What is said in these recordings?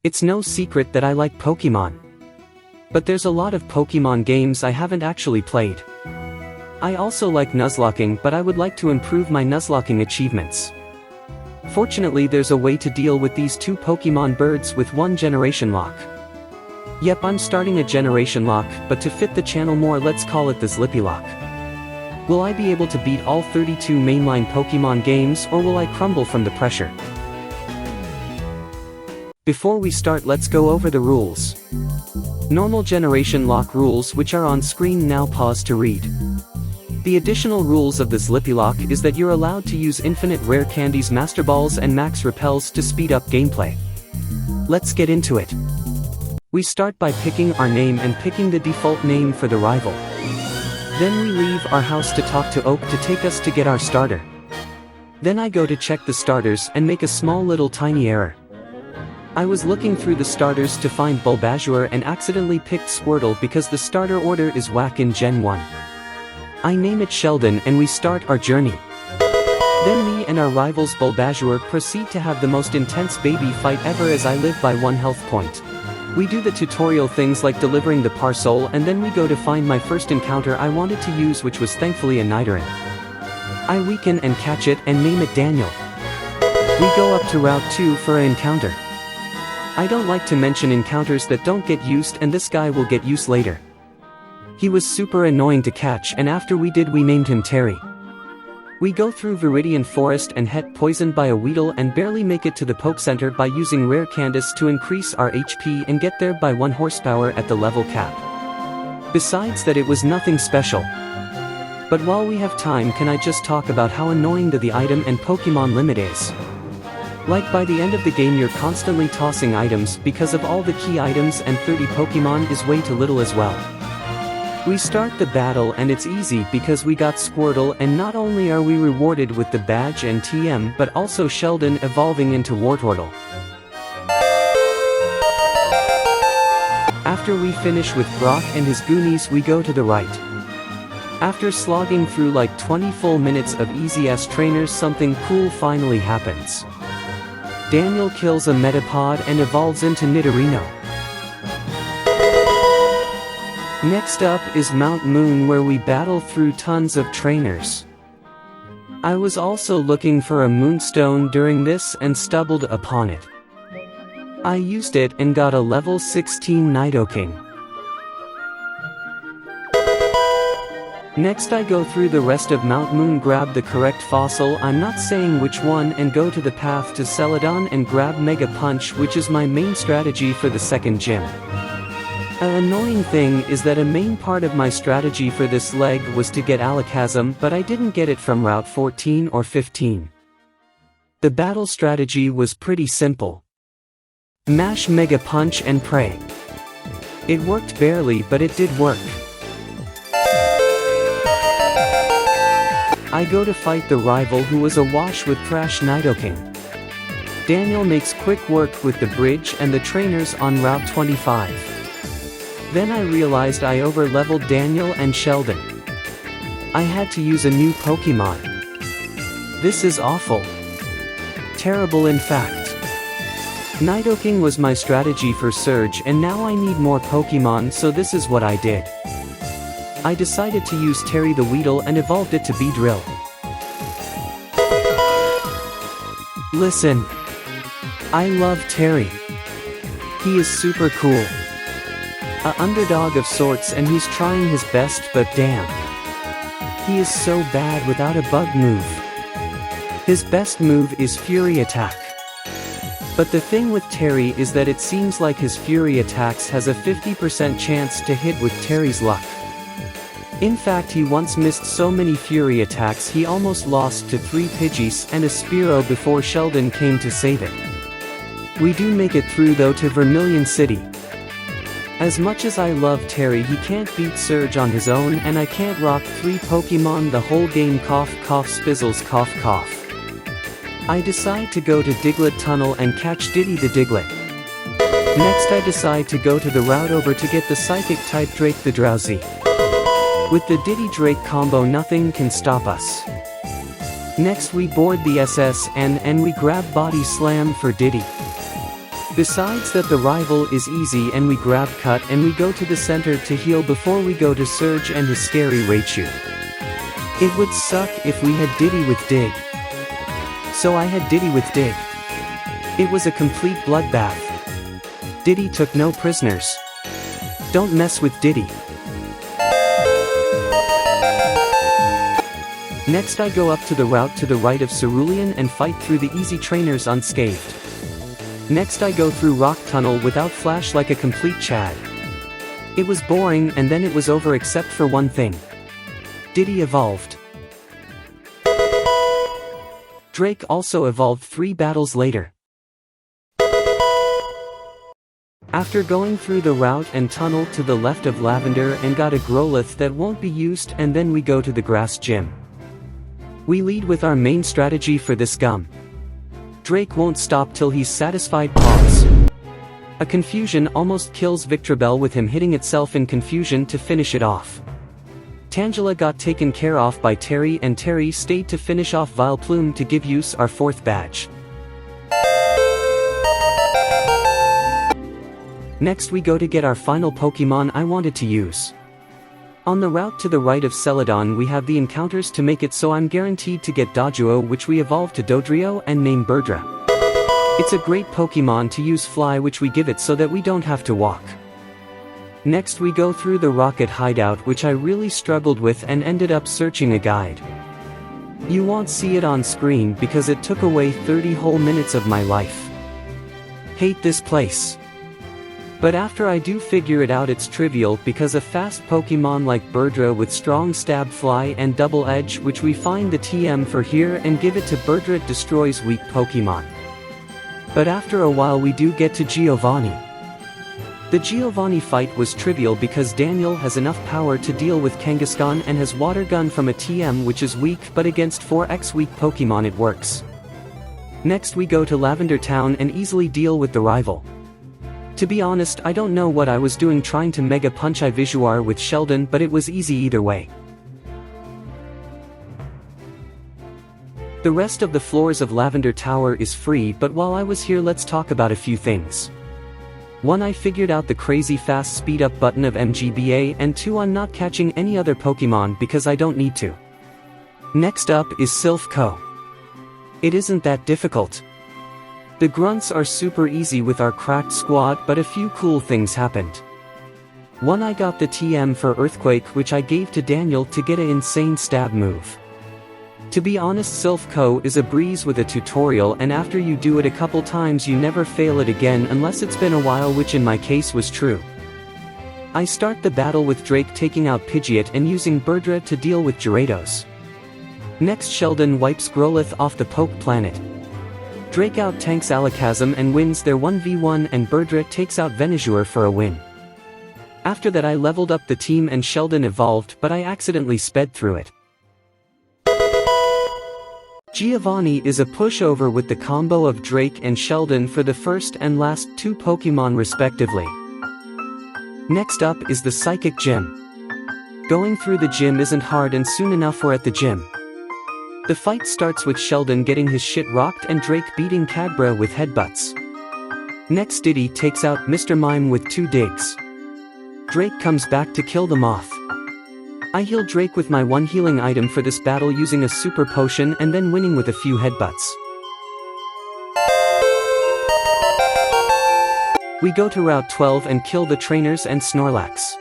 It's no secret that I like Pokemon. But there's a lot of Pokemon games I haven't actually played. I also like Nuzlocking, but I would like to improve my Nuzlocking achievements. Fortunately, there's a way to deal with these two Pokemon birds with one generation lock. Yep, I'm starting a generation lock, but to fit the channel more, let's call it the Zlippy lock. Will I be able to beat all 32 mainline Pokemon games, or will I crumble from the pressure? Before we start, let's go over the rules. Normal generation lock rules, which are on screen now, pause to read. The additional rules of the Zlippy lock is that you're allowed to use infinite rare candies, master balls and max repels to speed up gameplay. Let's get into it. We start by picking our name and picking the default name for the rival. Then we leave our house to talk to Oak to take us to get our starter. Then I go to check the starters and make a small little tiny error. I was looking through the starters to find Bulbasaur and accidentally picked Squirtle because the starter order is whack in Gen 1. I name it Sheldon and we start our journey. Then me and our rivals Bulbasaur proceed to have the most intense baby fight ever as I live by 1 health point. We do the tutorial things like delivering the parcel, and then we go to find my first encounter I wanted to use, which was thankfully a Nidoran. I weaken and catch it and name it Daniel. We go up to Route 2 for an encounter. I don't like to mention encounters that don't get used, and this guy will get used later. He was super annoying to catch, and after we named him Terry. We go through Viridian Forest and get poisoned by a Weedle and barely make it to the Poke Center by using Rare Candice to increase our HP and get there by 1 horsepower at the level cap. Besides that, it was nothing special. But while we have time, can I just talk about how annoying the item and Pokemon limit is? Like, by the end of the game you're constantly tossing items because of all the key items, and 30 Pokemon is way too little as well. We start the battle and it's easy because we got Squirtle, and not only are we rewarded with the badge and TM, but also Sheldon evolving into Wartortle. After we finish with Brock and his Goonies, we go to the right. After slogging through like 20 full minutes of easy-ass trainers, something cool finally happens. Daniel kills a Metapod and evolves into Nidorino. Next up is Mount Moon, where we battle through tons of trainers. I was also looking for a Moonstone during this and stumbled upon it. I used it and got a level 16 Nidoking. Next I go through the rest of Mount Moon, grab the correct fossil, I'm not saying which one, and go to the path to Celadon and grab Mega Punch, which is my main strategy for the second gym. An annoying thing is that a main part of my strategy for this leg was to get Alakazam, but I didn't get it from Route 14 or 15. The battle strategy was pretty simple. Mash Mega Punch and pray. It worked barely, but it did work. I go to fight the rival, who was awash with trash Nidoking. Daniel makes quick work with the bridge and the trainers on Route 25. Then I realized I over-leveled Daniel and Sheldon. I had to use a new Pokemon. This is awful. Terrible, in fact. Nidoking was my strategy for Surge, and now I need more Pokemon, so this is what I did. I decided to use Terry the Weedle and evolved it to Beedrill. Listen. I love Terry. He is super cool. A underdog of sorts, and he's trying his best, but damn. He is so bad without a bug move. His best move is Fury Attack. But the thing with Terry is that it seems like his Fury Attacks has a 50% chance to hit with Terry's luck. In fact, he once missed so many Fury Attacks he almost lost to 3 Pidgeys and a Spearow before Sheldon came to save it. We do make it through though to Vermilion City. As much as I love Terry, he can't beat Surge on his own, and I can't rock 3 Pokemon the whole game. Cough cough spizzles cough cough. I decide to go to Diglett Tunnel and catch Diddy the Diglett. Next I decide to go to the route over to get the Psychic type Drake the Drowsy. With the Diddy Drake combo, nothing can stop us. Next we board the SS and we grab Body Slam for Diddy. Besides that, the rival is easy and we grab cut and we go to the center to heal before we go to Surge and his scary Raichu. It would suck if we had Diddy with Dig. So I had Diddy with Dig. It was a complete bloodbath. Diddy took no prisoners. Don't mess with Diddy. Next I go up to the route to the right of Cerulean and fight through the easy trainers unscathed. Next I go through Rock Tunnel without flash like a complete Chad. It was boring and then it was over except for one thing. Diddy evolved. Drake also evolved 3 battles later. After going through the route and tunnel to the left of Lavender and got a Growlithe that won't be used, and then we go to the grass gym. We lead with our main strategy for this gum. Drake won't stop till he's satisfied. Pause. A confusion almost kills Victreebel with him hitting itself in confusion to finish it off. Tangela got taken care of by Terry and Terry stayed to finish off Vileplume to give use our 4th badge. Next we go to get our final Pokemon I wanted to use. On the route to the right of Celadon we have the encounters to make it so I'm guaranteed to get Doduo, which we evolve to Dodrio and name Birdra. It's a great Pokemon to use Fly, which we give it so that we don't have to walk. Next we go through the Rocket Hideout, which I really struggled with and ended up searching a guide. You won't see it on screen because it took away 30 whole minutes of my life. Hate this place. But after I do figure it out, it's trivial because a fast Pokemon like Birdra with strong stab, fly and double edge, which we find the TM for here and give it to Birdra, it destroys weak Pokemon. But after a while we do get to Giovanni. The Giovanni fight was trivial because Daniel has enough power to deal with Kangaskhan and has Water Gun from a TM, which is weak, but against 4x weak Pokemon it works. Next we go to Lavender Town and easily deal with the rival. To be honest, I don't know what I was doing trying to Mega Punch Ivysaur with Sheldon, but it was easy either way. The rest of the floors of Lavender Tower is free, but while I was here let's talk about a few things. 1. I figured out the crazy fast speed up button of MGBA, and 2. I'm not catching any other Pokemon because I don't need to. Next up is Silph Co. It isn't that difficult. The grunts are super easy with our cracked squad, but a few cool things happened. 1. I got the TM for Earthquake, which I gave to Daniel to get an insane stab move. To be honest, Silph Co is a breeze with a tutorial, and after you do it a couple times you never fail it again unless it's been a while, which in my case was true. I start the battle with Drake taking out Pidgeot and using Birdra to deal with Gyarados. Next Sheldon wipes Growlithe off the Poke Planet. Drake out tanks Alakazam and wins their 1v1, and Birdra takes out Venusaur for a win. After that I leveled up the team and Sheldon evolved, but I accidentally sped through it. Giovanni is a pushover with the combo of Drake and Sheldon for the first and last 2 Pokemon respectively. Next up is the Psychic Gym. Going through the gym isn't hard, and soon enough we're at the gym. The fight starts with Sheldon getting his shit rocked and Drake beating Kadbra with headbutts. Next Diddy takes out Mr. Mime with 2 digs. Drake comes back to kill them off. I heal Drake with my 1 healing item for this battle using a super potion and then winning with a few headbutts. We go to Route 12 and kill the trainers and Snorlax.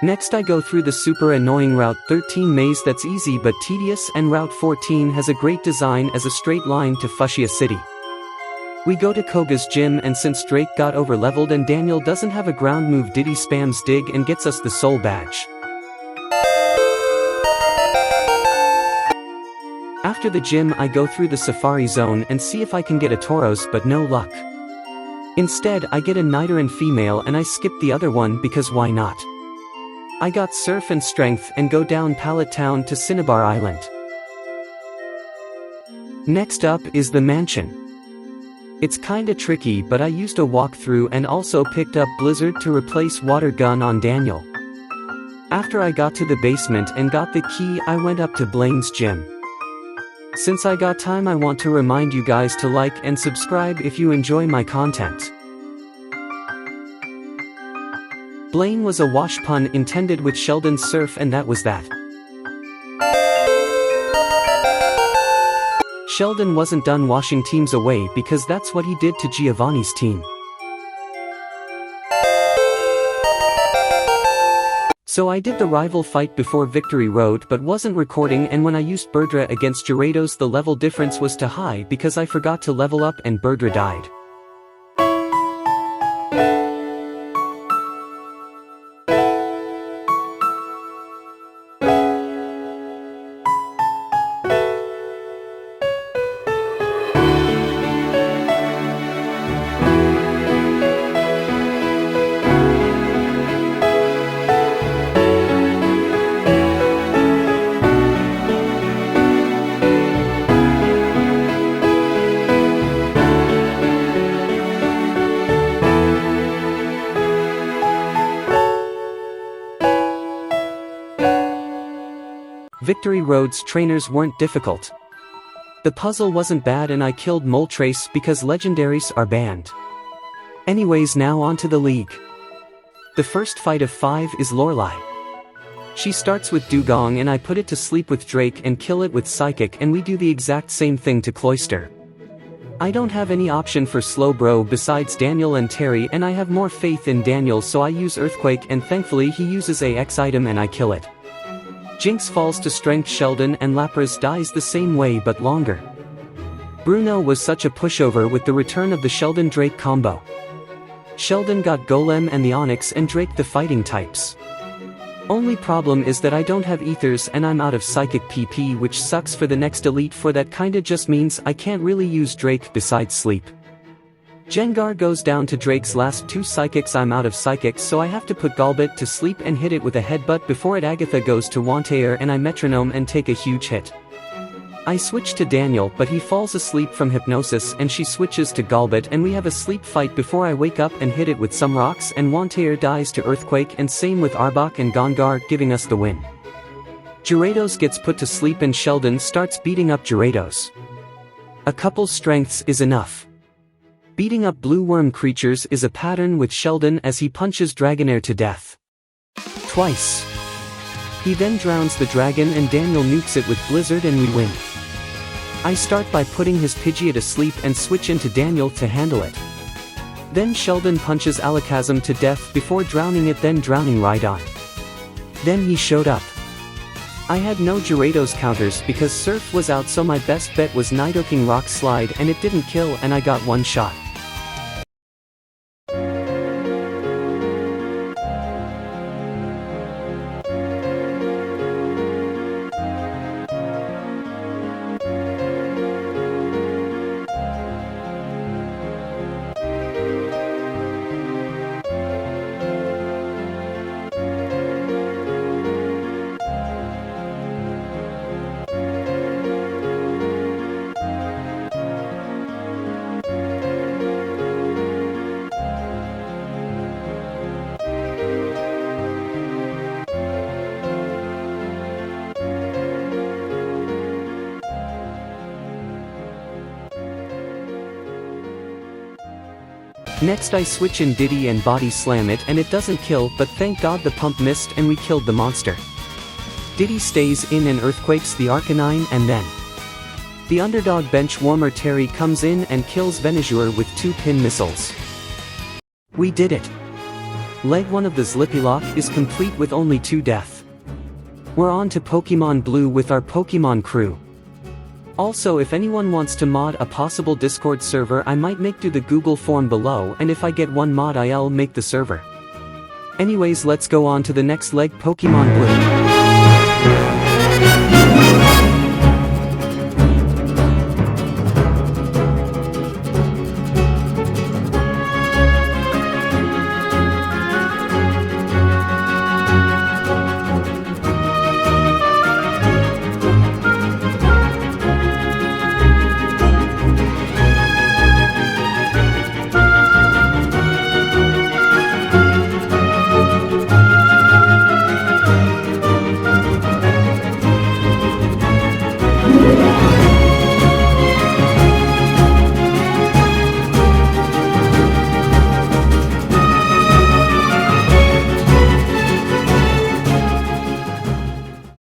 Next I go through the super annoying Route 13 maze that's easy but tedious, and Route 14 has a great design as a straight line to Fuchsia City. We go to Koga's gym, and since Drake got over-leveled and Daniel doesn't have a ground move, Diddy spams Dig and gets us the Soul Badge. After the gym I go through the Safari Zone and see if I can get a Tauros, but no luck. Instead I get a Nidoran female and I skip the other one because why not? I got Surf and Strength and go down Pallet Town to Cinnabar Island. Next up is the mansion. It's kinda tricky, but I used a walkthrough and also picked up Blizzard to replace Water Gun on Daniel. After I got to the basement and got the key I went up to Blaine's gym. Since I got time, I want to remind you guys to like and subscribe if you enjoy my content. Blaine was a wash pun intended with Sheldon's surf, and that was that. Sheldon wasn't done washing teams away because that's what he did to Giovanni's team. So I did the rival fight before Victory Road but wasn't recording, and when I used Berdra against Gyarados the level difference was too high because I forgot to level up and Berdra died. Victory Road's trainers weren't difficult. The puzzle wasn't bad and I killed Moltres because legendaries are banned. Anyways, now on to the league. The first fight of 5 is Lorelei. She starts with Dugong and I put it to sleep with Drake and kill it with Psychic, and we do the exact same thing to Cloyster. I don't have any option for Slowbro besides Daniel and Terry, and I have more faith in Daniel, so I use Earthquake, and thankfully he uses a X item and I kill it. Jinx falls to Strength Sheldon and Lapras dies the same way but longer. Bruno was such a pushover with the return of the Sheldon-Drake combo. Sheldon got Golem and the Onyx and Drake the fighting types. Only problem is that I don't have Ethers and I'm out of Psychic PP, which sucks for the next Elite Four. That kinda just means I can't really use Drake besides Sleep. Gengar goes down to Drake's last 2 Psychics. I'm out of Psychics, so I have to put Golbat to sleep and hit it with a headbutt before it. Agatha goes to Wantair and I Metronome and take a huge hit. I switch to Daniel but he falls asleep from hypnosis and she switches to Golbat and we have a sleep fight before I wake up and hit it with some rocks, and Wantair dies to Earthquake, and same with Arbok and Gongar, giving us the win. Gyarados gets put to sleep and Sheldon starts beating up Gyarados. A couple strengths is enough. Beating up blue worm creatures is a pattern with Sheldon as he punches Dragonair to death. Twice. He then drowns the dragon and Daniel nukes it with Blizzard and we win. I start by putting his Pidgeot to sleep and switch into Daniel to handle it. Then Sheldon punches Alakazam to death before drowning it, then drowning Rhydon. Then he showed up. I had no Gyarados counters because Surf was out, so my best bet was Nidoking Rock Slide and it didn't kill and I got one shot. Next I switch in Diddy and body slam it and it doesn't kill, but thank God the pump missed and we killed the monster. Diddy stays in and earthquakes the Arcanine, and then the underdog bench warmer Terry comes in and kills Venusaur with 2 pin missiles. We did it. Leg 1 of the Zlippy-Lock is complete with only 2 death. We're on to Pokemon Blue with our Pokemon crew. Also, if anyone wants to mod a possible Discord server, I might make do the Google form below, and if I get 1 mod I'll make the server. Anyways, let's go on to the next leg, Pokemon Blue.